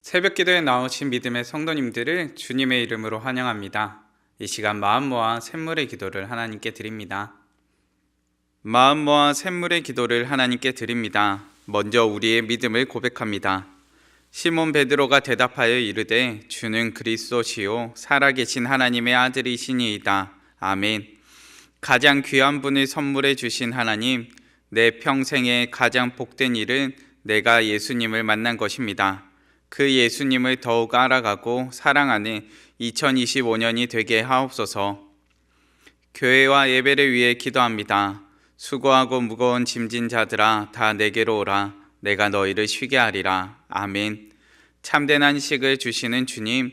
새벽 기도에 나오신 믿음의 성도님들을 주님의 이름으로 환영합니다. 이 시간 마음 모아 샘물의 기도를 하나님께 드립니다. 마음 모아 샘물의 기도를 하나님께 드립니다. 먼저 우리의 믿음을 고백합니다. 시몬 베드로가 대답하여 이르되 주는 그리스도시요 살아계신 하나님의 아들이시니이다. 아멘. 가장 귀한 분을 선물해 주신 하나님, 내 평생에 가장 복된 일은 내가 예수님을 만난 것입니다. 그 예수님을 더욱 알아가고 사랑하는 2025년이 되게 하옵소서. 교회와 예배를 위해 기도합니다. 수고하고 무거운 짐진 자들아 다 내게로 오라. 내가 너희를 쉬게 하리라. 아멘. 참된 안식을 주시는 주님,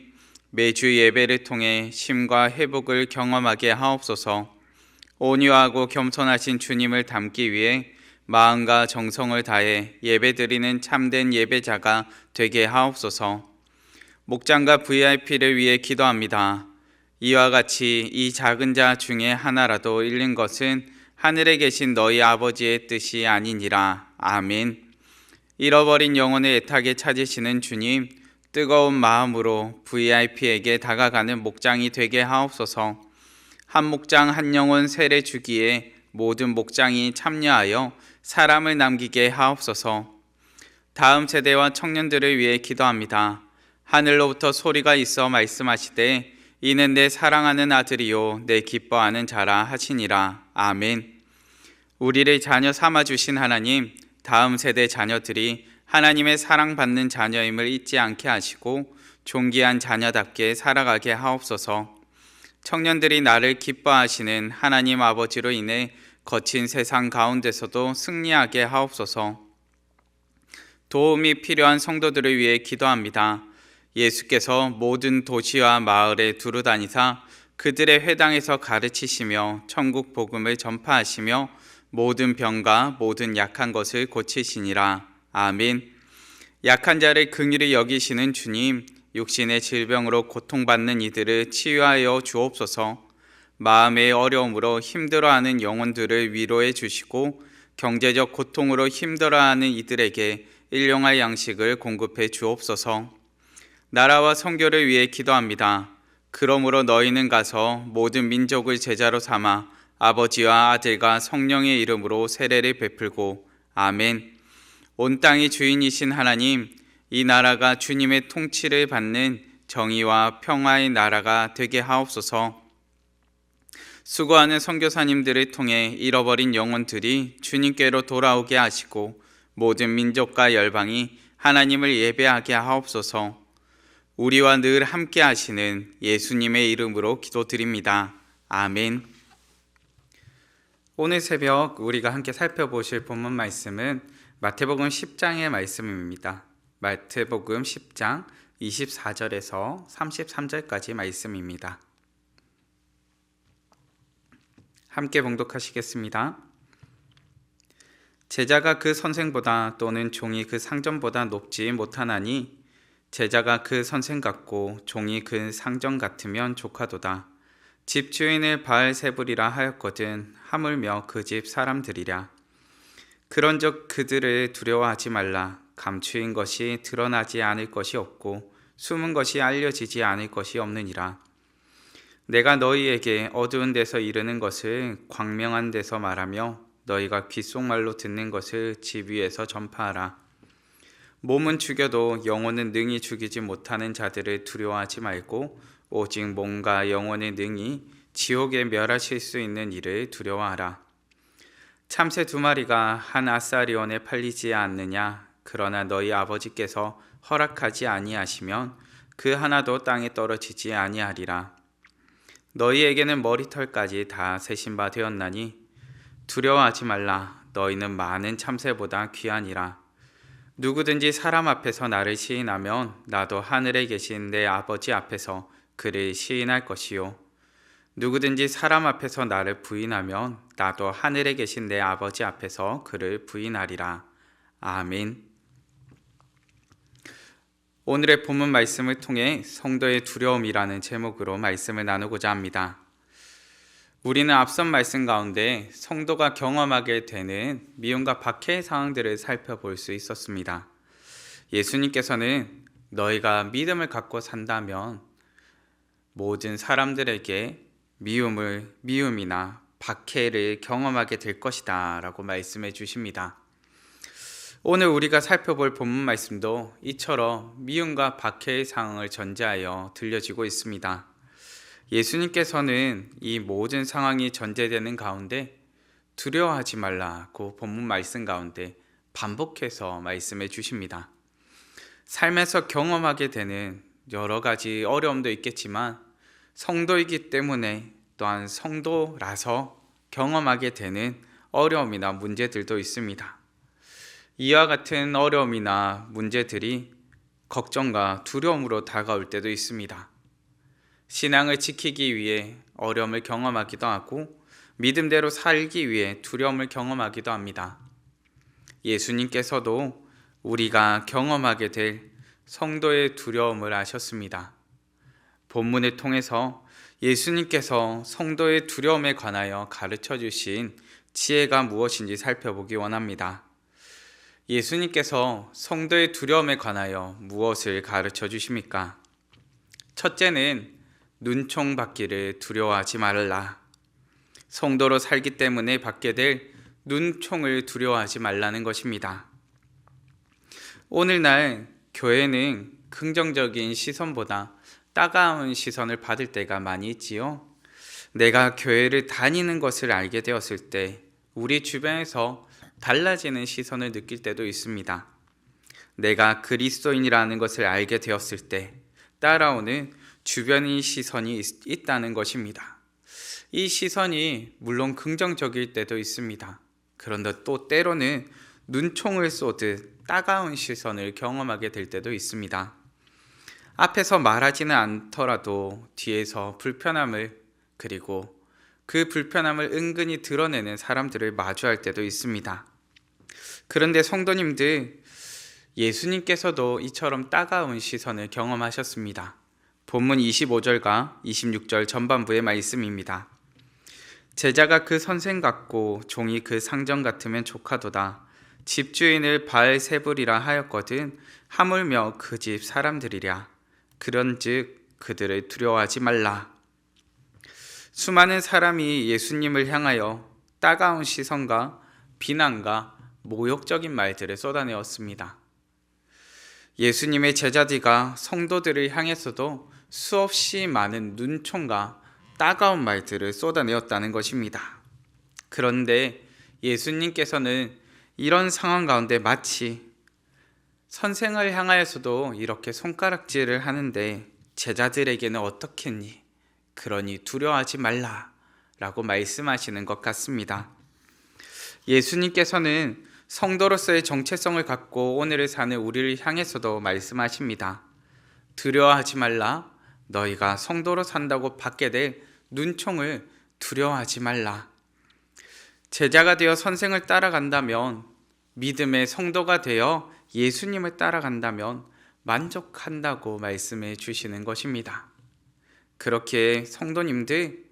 매주 예배를 통해 쉼과 회복을 경험하게 하옵소서. 온유하고 겸손하신 주님을 닮기 위해 마음과 정성을 다해 예배드리는 참된 예배자가 되게 하옵소서. 목장과 VIP를 위해 기도합니다. 이와 같이 이 작은 자 중에 하나라도 잃는 것은 하늘에 계신 너희 아버지의 뜻이 아니니라. 아멘. 잃어버린 영혼을 애타게 찾으시는 주님, 뜨거운 마음으로 VIP에게 다가가는 목장이 되게 하옵소서. 한 목장 한 영혼 세례 주기에 모든 목장이 참여하여 사람을 남기게 하옵소서. 다음 세대와 청년들을 위해 기도합니다. 하늘로부터 소리가 있어 말씀하시되 이는 내 사랑하는 아들이요 내 기뻐하는 자라 하시니라. 아멘. 우리를 자녀 삼아주신 하나님, 다음 세대 자녀들이 하나님의 사랑받는 자녀임을 잊지 않게 하시고 존귀한 자녀답게 살아가게 하옵소서. 청년들이 나를 기뻐하시는 하나님 아버지로 인해 거친 세상 가운데서도 승리하게 하옵소서. 도움이 필요한 성도들을 위해 기도합니다. 예수께서 모든 도시와 마을에 두루 다니사 그들의 회당에서 가르치시며 천국 복음을 전파하시며 모든 병과 모든 약한 것을 고치시니라. 아멘. 약한 자를 긍휼히 여기시는 주님, 육신의 질병으로 고통받는 이들을 치유하여 주옵소서. 마음의 어려움으로 힘들어하는 영혼들을 위로해 주시고 경제적 고통으로 힘들어하는 이들에게 일용할 양식을 공급해 주옵소서. 나라와 선교를 위해 기도합니다. 그러므로 너희는 가서 모든 민족을 제자로 삼아 아버지와 아들과 성령의 이름으로 세례를 베풀고 아멘. 온 땅의 주인이신 하나님, 이 나라가 주님의 통치를 받는 정의와 평화의 나라가 되게 하옵소서. 수고하는 선교사님들을 통해 잃어버린 영혼들이 주님께로 돌아오게 하시고 모든 민족과 열방이 하나님을 예배하게 하옵소서. 우리와 늘 함께 하시는 예수님의 이름으로 기도드립니다. 아멘. 오늘 새벽 우리가 함께 살펴보실 본문 말씀은 마태복음 10장의 말씀입니다. 마태복음 10장 24절에서 33절까지 말씀입니다. 함께 봉독하시겠습니다. 제자가 그 선생보다 또는 종이 그 상전보다 높지 못하나니 제자가 그 선생 같고 종이 그 상전 같으면 조카도다. 집 주인을 바알세불이라 하였거든 하물며 그 집 사람들이랴. 그런즉 그들을 두려워하지 말라. 감추인 것이 드러나지 않을 것이 없고 숨은 것이 알려지지 않을 것이 없느니라. 내가 너희에게 어두운 데서 이르는 것을 광명한 데서 말하며 너희가 귓속말로 듣는 것을 집 위에서 전파하라. 몸은 죽여도 영혼은 능히 죽이지 못하는 자들을 두려워하지 말고 오직 몸과 영혼의 능히 지옥에 멸하실 수 있는 일을 두려워하라. 참새 2마리가 한 아사리온에 팔리지 않느냐? 그러나 너희 아버지께서 허락하지 아니하시면 그 하나도 땅에 떨어지지 아니하리라. 너희에게는 머리털까지 다 세신 바 되었나니 두려워하지 말라. 너희는 많은 참새보다 귀하니라. 누구든지 사람 앞에서 나를 시인하면 나도 하늘에 계신 내 아버지 앞에서 그를 시인할 것이요. 누구든지 사람 앞에서 나를 부인하면 나도 하늘에 계신 내 아버지 앞에서 그를 부인하리라. 아멘. 오늘의 본문 말씀을 통해 성도의 두려움이라는 제목으로 말씀을 나누고자 합니다. 우리는 앞선 말씀 가운데 성도가 경험하게 되는 미움과 박해의 상황들을 살펴볼 수 있었습니다. 예수님께서는 너희가 믿음을 갖고 산다면 모든 사람들에게 미움이나 박해를 경험하게 될 것이다 라고 말씀해 주십니다. 오늘 우리가 살펴볼 본문 말씀도 이처럼 미움과 박해의 상황을 전제하여 들려지고 있습니다. 예수님께서는 이 모든 상황이 전제되는 가운데 두려워하지 말라고 본문 말씀 가운데 반복해서 말씀해 주십니다. 삶에서 경험하게 되는 여러 가지 어려움도 있겠지만 성도이기 때문에 또한 성도라서 경험하게 되는 어려움이나 문제들도 있습니다. 이와 같은 어려움이나 문제들이 걱정과 두려움으로 다가올 때도 있습니다. 신앙을 지키기 위해 어려움을 경험하기도 하고 믿음대로 살기 위해 두려움을 경험하기도 합니다. 예수님께서도 우리가 경험하게 될 성도의 두려움을 아셨습니다. 본문을 통해서 예수님께서 성도의 두려움에 관하여 가르쳐 주신 지혜가 무엇인지 살펴보기 원합니다. 예수님께서 성도의 두려움에 관하여 무엇을 가르쳐 주십니까? 첫째는 눈총 받기를 두려워하지 말라. 성도로 살기 때문에 받게 될 눈총을 두려워하지 말라는 것입니다. 오늘날 교회는 긍정적인 시선보다 따가운 시선을 받을 때가 많이 있지요. 내가 교회를 다니는 것을 알게 되었을 때 우리 주변에서 달라지는 시선을 느낄 때도 있습니다. 내가 그리스도인이라는 것을 알게 되었을 때 따라오는 주변의 시선이 있다는 것입니다. 이 시선이 물론 긍정적일 때도 있습니다. 그런데 또 때로는 눈총을 쏘듯 따가운 시선을 경험하게 될 때도 있습니다. 앞에서 말하지는 않더라도 뒤에서 불편함을 그리고 그 불편함을 은근히 드러내는 사람들을 마주할 때도 있습니다. 그런데 성도님들, 예수님께서도 이처럼 따가운 시선을 경험하셨습니다. 본문 25절과 26절 전반부의 말씀입니다. 제자가 그 선생 같고 종이 그 상전 같으면 족하도다. 집주인을 바알세불이라 하였거든 하물며 그 집 사람들이랴. 그런즉 그들을 두려워하지 말라. 수많은 사람이 예수님을 향하여 따가운 시선과 비난과 모욕적인 말들을 쏟아내었습니다. 예수님의 제자들과 성도들을 향해서도 수없이 많은 눈총과 따가운 말들을 쏟아내었다는 것입니다. 그런데 예수님께서는 이런 상황 가운데 마치 선생을 향하여서도 이렇게 손가락질을 하는데 제자들에게는 어떻겠니? 그러니 두려워하지 말라 라고 말씀하시는 것 같습니다. 예수님께서는 성도로서의 정체성을 갖고 오늘을 사는 우리를 향해서도 말씀하십니다. 두려워하지 말라. 너희가 성도로 산다고 받게 될 눈총을 두려워하지 말라. 제자가 되어 선생을 따라간다면, 믿음의 성도가 되어 예수님을 따라간다면 만족한다고 말씀해 주시는 것입니다. 그렇게 성도님들,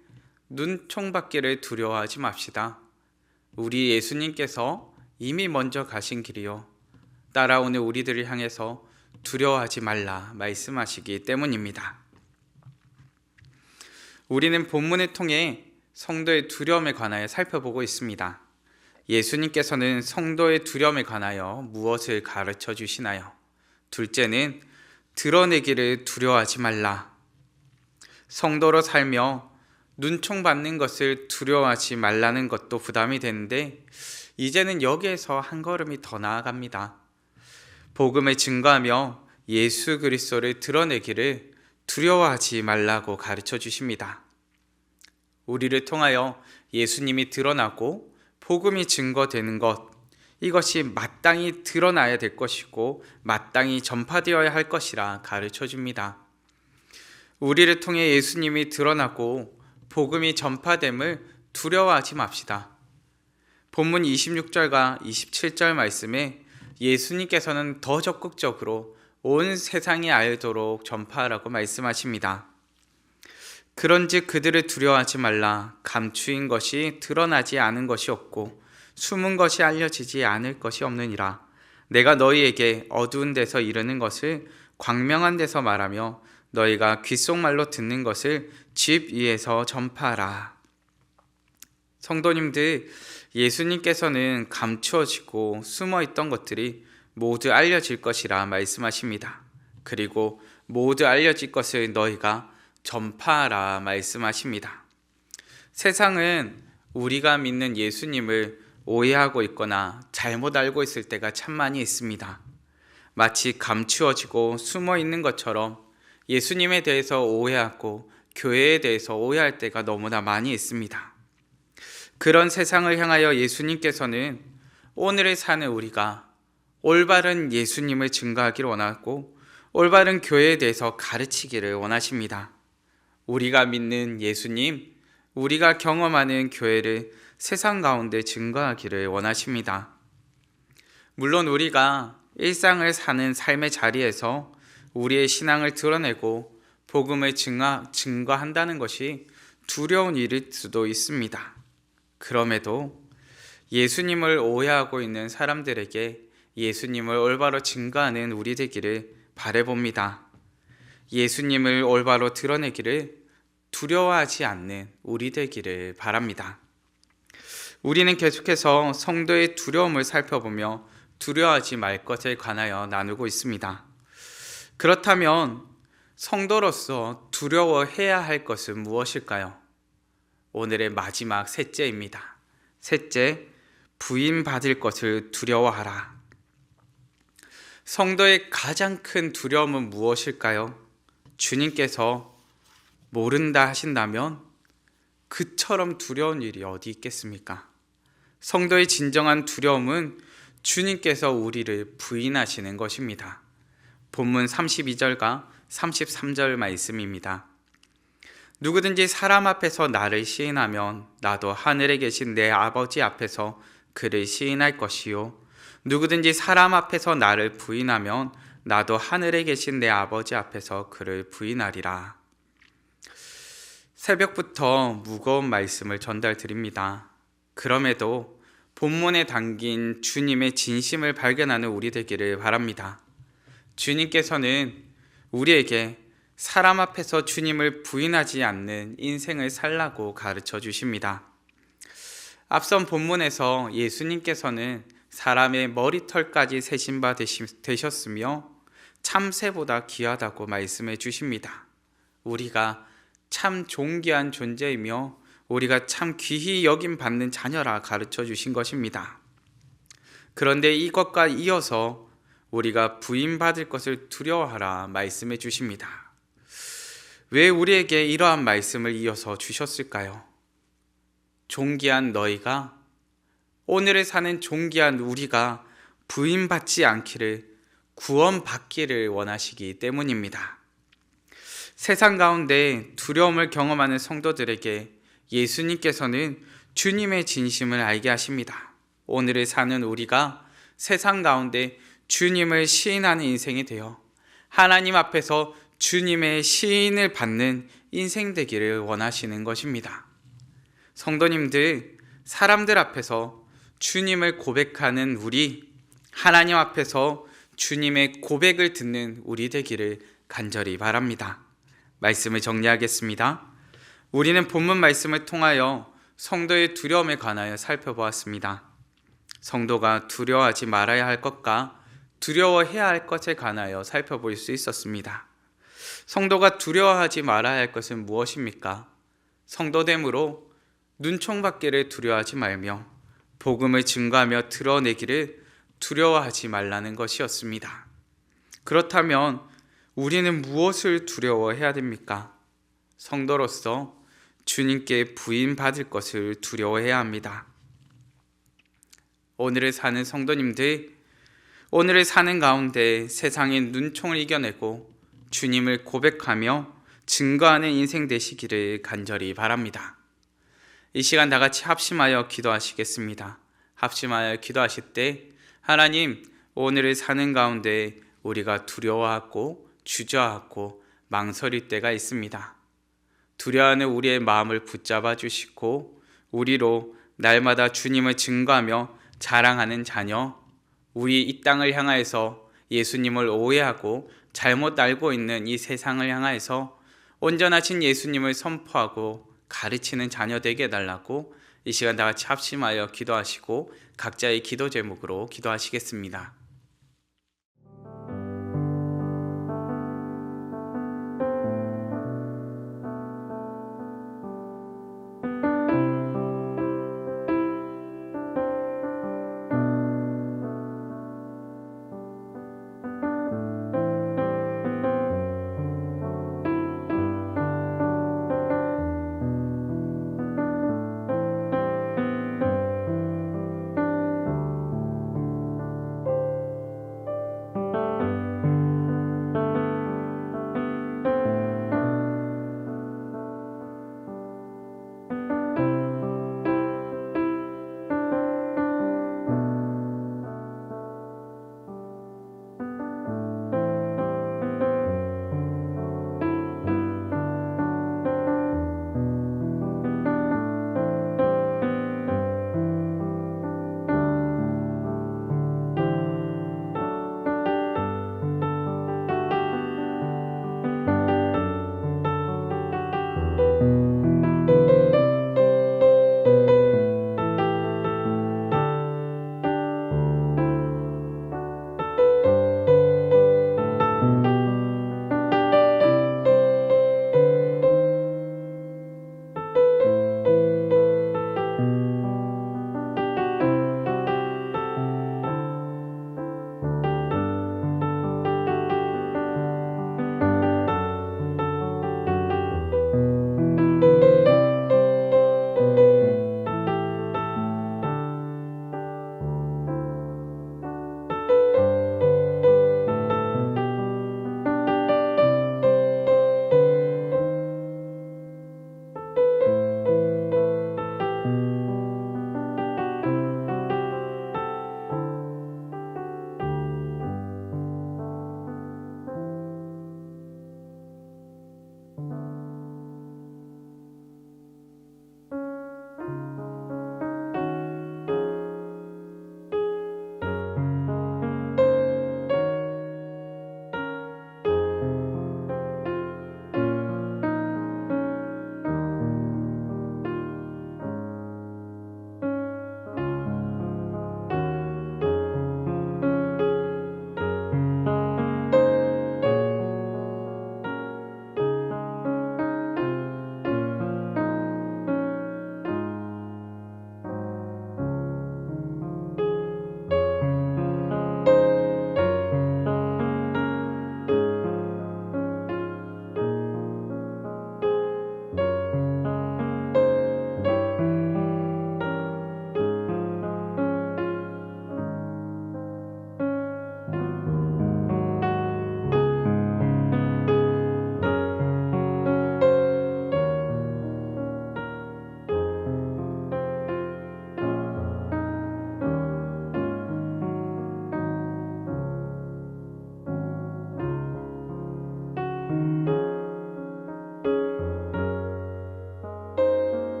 눈총 받기를 두려워하지 맙시다. 우리 예수님께서 이미 먼저 가신 길이요, 따라오는 우리들을 향해서 두려워하지 말라 말씀하시기 때문입니다. 우리는 본문을 통해 성도의 두려움에 관하여 살펴보고 있습니다. 예수님께서는 성도의 두려움에 관하여 무엇을 가르쳐 주시나요? 둘째는 드러내기를 두려워하지 말라. 성도로 살며 눈총 받는 것을 두려워하지 말라는 것도 부담이 되는데 이제는 여기에서 한 걸음이 더 나아갑니다. 복음을 증거하며 예수 그리스도를 드러내기를 두려워하지 말라고 가르쳐 주십니다. 우리를 통하여 예수님이 드러나고 복음이 증거되는 것, 이것이 마땅히 드러나야 될 것이고 마땅히 전파되어야 할 것이라 가르쳐 줍니다. 우리를 통해 예수님이 드러나고 복음이 전파됨을 두려워하지 맙시다. 본문 26절과 27절 말씀에 예수님께서는 더 적극적으로 온 세상이 알도록 전파하라고 말씀하십니다. 그런즉 그들을 두려워하지 말라. 감추인 것이 드러나지 않은 것이 없고 숨은 것이 알려지지 않을 것이 없느니라. 내가 너희에게 어두운 데서 이르는 것을 광명한 데서 말하며 너희가 귓속말로 듣는 것을 집 위에서 전파하라. 성도님들, 예수님께서는 감추어지고 숨어있던 것들이 모두 알려질 것이라 말씀하십니다. 그리고 모두 알려질 것을 너희가 전파하라 말씀하십니다. 세상은 우리가 믿는 예수님을 오해하고 있거나 잘못 알고 있을 때가 참 많이 있습니다. 마치 감추어지고 숨어 있는 것처럼 예수님에 대해서 오해하고 교회에 대해서 오해할 때가 너무나 많이 있습니다. 그런 세상을 향하여 예수님께서는 오늘을 사는 우리가 올바른 예수님을 증거하기를 원하고 올바른 교회에 대해서 가르치기를 원하십니다. 우리가 믿는 예수님, 우리가 경험하는 교회를 세상 가운데 증거하기를 원하십니다. 물론 우리가 일상을 사는 삶의 자리에서 우리의 신앙을 드러내고 복음을 증거한다는 것이 두려운 일일 수도 있습니다. 그럼에도 예수님을 오해하고 있는 사람들에게 예수님을 올바로 증거하는 우리 되기를 바라봅니다. 예수님을 올바로 드러내기를 두려워하지 않는 우리 되기를 바랍니다. 우리는 계속해서 성도의 두려움을 살펴보며 두려워하지 말 것에 관하여 나누고 있습니다. 그렇다면 성도로서 두려워해야 할 것은 무엇일까요? 오늘의 마지막 셋째입니다. 셋째, 부인받을 것을 두려워하라. 성도의 가장 큰 두려움은 무엇일까요? 주님께서 모른다 하신다면 그처럼 두려운 일이 어디 있겠습니까? 성도의 진정한 두려움은 주님께서 우리를 부인하시는 것입니다. 본문 32절과 33절 말씀입니다. 누구든지 사람 앞에서 나를 시인하면 나도 하늘에 계신 내 아버지 앞에서 그를 시인할 것이요, 누구든지 사람 앞에서 나를 부인하면 나도 하늘에 계신 내 아버지 앞에서 그를 부인하리라. 새벽부터 무거운 말씀을 전달드립니다. 그럼에도 본문에 담긴 주님의 진심을 발견하는 우리 되기를 바랍니다. 주님께서는 우리에게 사람 앞에서 주님을 부인하지 않는 인생을 살라고 가르쳐 주십니다. 앞선 본문에서 예수님께서는 사람의 머리털까지 세신 바 되셨으며 참새보다 귀하다고 말씀해 주십니다. 우리가 참 존귀한 존재이며 우리가 참 귀히 여김 받는 자녀라 가르쳐 주신 것입니다. 그런데 이것과 이어서 우리가 부인받을 것을 두려워하라 말씀해 주십니다. 왜 우리에게 이러한 말씀을 이어서 주셨을까요? 존귀한 너희가, 오늘을 사는 존귀한 우리가 부인받지 않기를, 구원받기를 원하시기 때문입니다. 세상 가운데 두려움을 경험하는 성도들에게 예수님께서는 주님의 진심을 알게 하십니다. 오늘을 사는 우리가 세상 가운데 주님을 시인하는 인생이 되어 하나님 앞에서 주님의 시인을 받는 인생 되기를 원하시는 것입니다. 성도님들, 사람들 앞에서 주님을 고백하는 우리, 하나님 앞에서 주님의 고백을 듣는 우리 되기를 간절히 바랍니다. 말씀을 정리하겠습니다. 우리는 본문 말씀을 통하여 성도의 두려움에 관하여 살펴보았습니다. 성도가 두려워하지 말아야 할 것과 두려워해야 할 것에 관하여 살펴볼 수 있었습니다. 성도가 두려워하지 말아야 할 것은 무엇입니까? 성도됨으로 눈총받기를 두려워하지 말며 복음을 증거하며 드러내기를 두려워하지 말라는 것이었습니다. 그렇다면 우리는 무엇을 두려워해야 됩니까? 성도로서 주님께 부인받을 것을 두려워해야 합니다. 오늘을 사는 성도님들, 오늘을 사는 가운데 세상의 눈총을 이겨내고 주님을 고백하며 증거하는 인생 되시기를 간절히 바랍니다. 이 시간 다 같이 합심하여 기도하시겠습니다. 합심하여 기도하실 때 하나님, 오늘을 사는 가운데 우리가 두려워하고 주저하고 망설일 때가 있습니다. 두려워하는 우리의 마음을 붙잡아 주시고 우리로 날마다 주님을 증거하며 자랑하는 자녀, 우리 이 땅을 향하여서 예수님을 오해하고 잘못 알고 있는 이 세상을 향해서 온전하신 예수님을 선포하고 가르치는 자녀 되게 해달라고 이 시간 다 같이 합심하여 기도하시고 각자의 기도 제목으로 기도하시겠습니다.